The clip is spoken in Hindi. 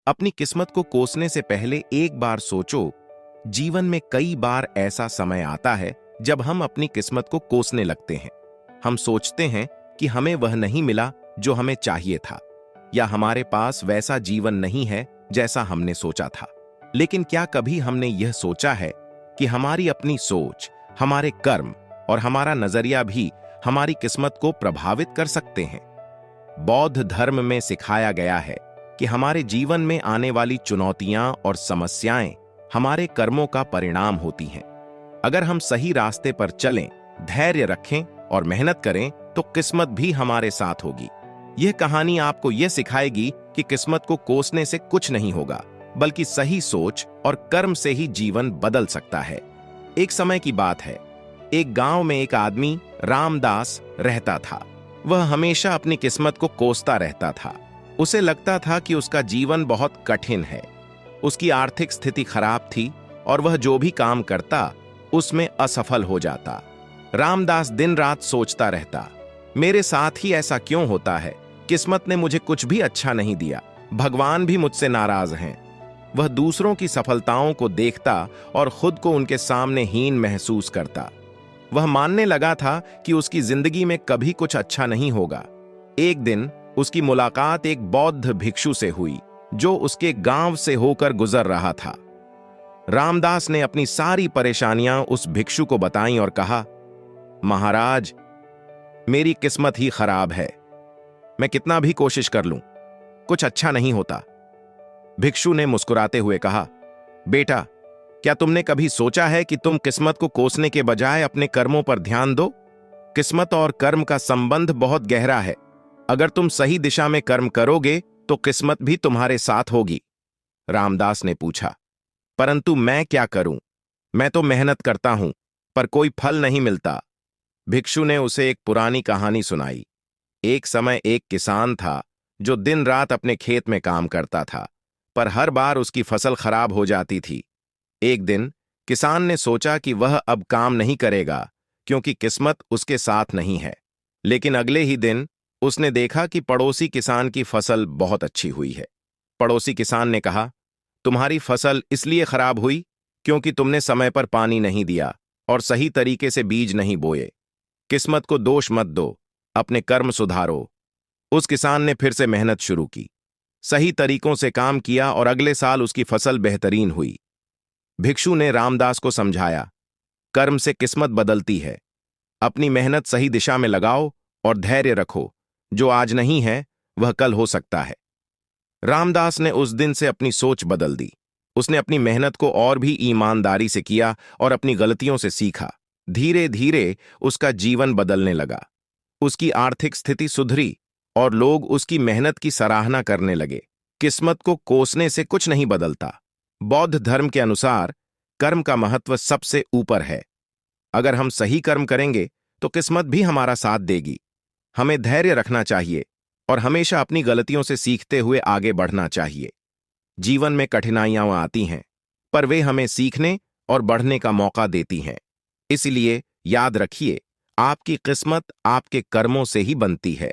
अपनी किस्मत को कोसने से पहले एक बार सोचो, जीवन में कई बार ऐसा समय आता है जब हम अपनी किस्मत को कोसने लगते हैं। हम सोचते हैं कि हमें वह नहीं मिला जो हमें चाहिए था, या हमारे पास वैसा जीवन नहीं है जैसा हमने सोचा था। लेकिन क्या कभी हमने यह सोचा है कि हमारी अपनी सोच, हमारे कर्म और हमारा नजरिया भी हमारी किस्मत को प्रभावित कर सकते हैं? बौद्ध धर्म में सिखाया गया है कि हमारे जीवन में आने वाली चुनौतियां और समस्याएं हमारे कर्मों का परिणाम होती हैं। अगर हम सही रास्ते पर चलें, धैर्य रखें और मेहनत करें तो किस्मत भी हमारे साथ होगी। यह कहानी आपको यह सिखाएगी कि किस्मत को कोसने से कुछ नहीं होगा, बल्कि सही सोच और कर्म से ही जीवन बदल सकता है। एक समय की बात है, एक गांव में एक आदमी रामदास रहता था। वह हमेशा अपनी किस्मत को कोसता रहता था। उसे लगता था कि उसका जीवन बहुत कठिन है। उसकी आर्थिक स्थिति खराब थी और वह जो भी काम करता उसमें असफल हो जाता। रामदास दिन रात सोचता रहता, मेरे साथ ही ऐसा क्यों होता है? किस्मत ने मुझे कुछ भी अच्छा नहीं दिया, भगवान भी मुझसे नाराज हैं। वह दूसरों की सफलताओं को देखता और खुद को उनके सामने हीन महसूस करता। वह मानने लगा था कि उसकी जिंदगी में कभी कुछ अच्छा नहीं होगा। एक दिन उसकी मुलाकात एक बौद्ध भिक्षु से हुई जो उसके गांव से होकर गुजर रहा था। रामदास ने अपनी सारी परेशानियां उस भिक्षु को बताईं और कहा, महाराज, मेरी किस्मत ही खराब है। मैं कितना भी कोशिश कर लूं, कुछ अच्छा नहीं होता। भिक्षु ने मुस्कुराते हुए कहा, बेटा, क्या तुमने कभी सोचा है कि तुम किस्मत को कोसने के बजाय अपने कर्मों पर ध्यान दो? किस्मत और कर्म का संबंध बहुत गहरा है। अगर तुम सही दिशा में कर्म करोगे तो किस्मत भी तुम्हारे साथ होगी। रामदास ने पूछा, परंतु मैं क्या करूं? मैं तो मेहनत करता हूं, पर कोई फल नहीं मिलता। भिक्षु ने उसे एक पुरानी कहानी सुनाई। एक समय एक किसान था जो दिन रात अपने खेत में काम करता था, पर हर बार उसकी फसल खराब हो जाती थी। एक दिन किसान ने सोचा कि वह अब काम नहीं करेगा क्योंकि किस्मत उसके साथ नहीं है। लेकिन अगले ही दिन उसने देखा कि पड़ोसी किसान की फसल बहुत अच्छी हुई है। पड़ोसी किसान ने कहा, तुम्हारी फसल इसलिए खराब हुई क्योंकि तुमने समय पर पानी नहीं दिया और सही तरीके से बीज नहीं बोए। किस्मत को दोष मत दो, अपने कर्म सुधारो। उस किसान ने फिर से मेहनत शुरू की, सही तरीकों से काम किया और अगले साल उसकी फसल बेहतरीन हुई। भिक्षु ने रामदास को समझाया, कर्म से किस्मत बदलती है। अपनी मेहनत सही दिशा में लगाओ और धैर्य रखो। जो आज नहीं है वह कल हो सकता है। रामदास ने उस दिन से अपनी सोच बदल दी। उसने अपनी मेहनत को और भी ईमानदारी से किया और अपनी गलतियों से सीखा। धीरे धीरे उसका जीवन बदलने लगा। उसकी आर्थिक स्थिति सुधरी और लोग उसकी मेहनत की सराहना करने लगे। किस्मत को कोसने से कुछ नहीं बदलता। बौद्ध धर्म के अनुसार कर्म का महत्व सबसे ऊपर है। अगर हम सही कर्म करेंगे तो किस्मत भी हमारा साथ देगी। हमें धैर्य रखना चाहिए और हमेशा अपनी गलतियों से सीखते हुए आगे बढ़ना चाहिए। जीवन में कठिनाइयां आती हैं, पर वे हमें सीखने और बढ़ने का मौका देती हैं। इसलिए याद रखिए, आपकी किस्मत आपके कर्मों से ही बनती है।